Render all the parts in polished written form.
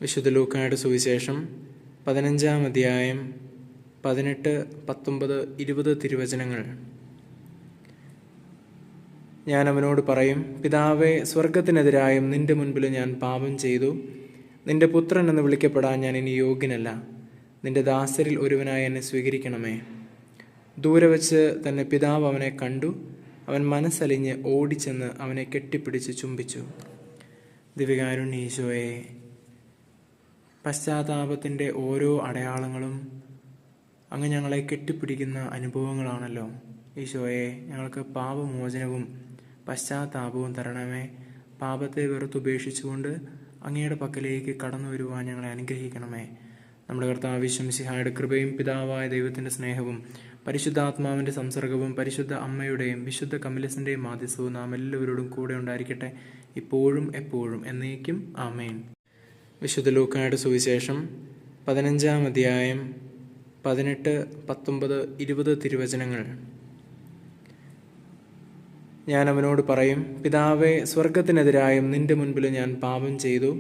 വിശുദ്ധ ലൂക്കായുടെ സുവിശേഷം 15-ാം അധ്യായം 18, 19, 20 തിരുവചനങ്ങൾ. ഞാൻ അവനോട് പറയും, പിതാവേ, സ്വർഗത്തിനെതിരായും നിന്റെ മുൻപിൽ ഞാൻ പാപം ചെയ്തു. നിന്റെ പുത്രൻ എന്ന് വിളിക്കപ്പെടാൻ ഞാൻ ഇനി യോഗ്യനല്ല. നിന്റെ ദാസരിൽ ഒരുവനായി എന്നെ സ്വീകരിക്കണമേ. ദൂരെ വച്ച് തന്നെ പിതാവ് അവനെ കണ്ടു. അവൻ മനസ്സലിഞ്ഞ് ഓടിച്ചെന്ന് അവനെ കെട്ടിപ്പിടിച്ച് ചുംബിച്ചു. ദിവ്യകാരുണ്യ ഈശോയെ, പശ്ചാത്താപത്തിൻ്റെ ഓരോ അടയാളങ്ങളും അങ്ങ് ഞങ്ങളെ കെട്ടിപ്പിടിക്കുന്ന അനുഭവങ്ങളാണല്ലോ. ഈശോയെ, ഞങ്ങൾക്ക് പാപമോചനവും പശ്ചാത്താപവും തരണമേ. പാപത്തെ വെറുത്തുപേക്ഷിച്ചുകൊണ്ട് അങ്ങയുടെ പക്കലേക്ക് കടന്നു വരുവാൻ ഞങ്ങളെ അനുഗ്രഹിക്കണമേ. നമ്മുടെ കർത്താവ് യേശു മിശിഹായുടെ കൃപയും പിതാവായ ദൈവത്തിൻ്റെ സ്നേഹവും പരിശുദ്ധാത്മാവിൻ്റെ സംസർഗവും പരിശുദ്ധ അമ്മയുടെയും വിശുദ്ധ കമിലസിൻ്റെയും മാധ്യസ്ഥവും നാം എല്ലാവരോടും കൂടെ ഉണ്ടായിരിക്കട്ടെ, ഇപ്പോഴും എപ്പോഴും എന്നേക്കും. ആമേൻ. വിശുദ്ധ ലൂക്കായുടെ സുവിശേഷം 15-ാം അധ്യായം 18, 19, 20 തിരുവചനങ്ങൾ. ഞാൻ അവനോട് പറയും, പിതാവേ, സ്വർഗത്തിനെതിരായും നിന്റെ മുൻപിൽ ഞാൻ പാപം ചെയ്തു.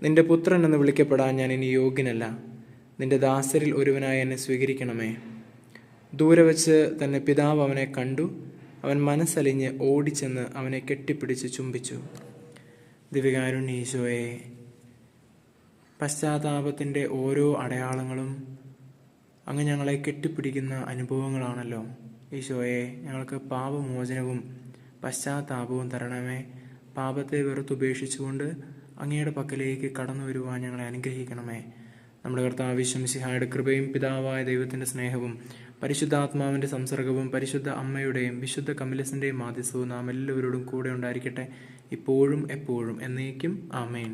നിന്റെ പുത്രൻ എന്ന് വിളിക്കപ്പെടാൻ ഞാൻ ഇനി യോഗ്യനല്ല. നിന്റെ ദാസരിൽ ഒരുവനായി എന്നെ സ്വീകരിക്കണമേ. ദൂരെ വച്ച് തന്നെ പിതാവ് അവനെ കണ്ടു. അവൻ മനസ്സലിഞ്ഞ് ഓടിച്ചെന്ന് അവനെ കെട്ടിപ്പിടിച്ച് ചുംബിച്ചു. ദിവ്യകാരുണ്യ ഈശോയെ, പശ്ചാത്താപത്തിൻ്റെ ഓരോ അടയാളങ്ങളും അങ്ങ് ഞങ്ങളെ കെട്ടിപ്പിടിക്കുന്ന അനുഭവങ്ങളാണല്ലോ. ഈശോയെ, ഞങ്ങൾക്ക് പാപമോചനവും പശ്ചാത്താപവും തരണമേ. പാപത്തെ വെറുത്തുപേക്ഷിച്ചുകൊണ്ട് അങ്ങയുടെ പക്കലേക്ക് കടന്നു വരുവാൻ ഞങ്ങളെ അനുഗ്രഹിക്കണമേ. നമ്മുടെ കർത്താവ് യേശു മിശിഹായുടെ കൃപയും പിതാവായ ദൈവത്തിൻ്റെ സ്നേഹവും പരിശുദ്ധാത്മാവിൻ്റെ സംസർഗവും പരിശുദ്ധ അമ്മയുടെയും വിശുദ്ധ കമിലസിൻ്റെയും മാധ്യസ്ഥവും നാം എല്ലാവരോടും കൂടെ ഉണ്ടായിരിക്കട്ടെ, ഇപ്പോഴും എപ്പോഴും എന്നേക്കും. ആമേൻ.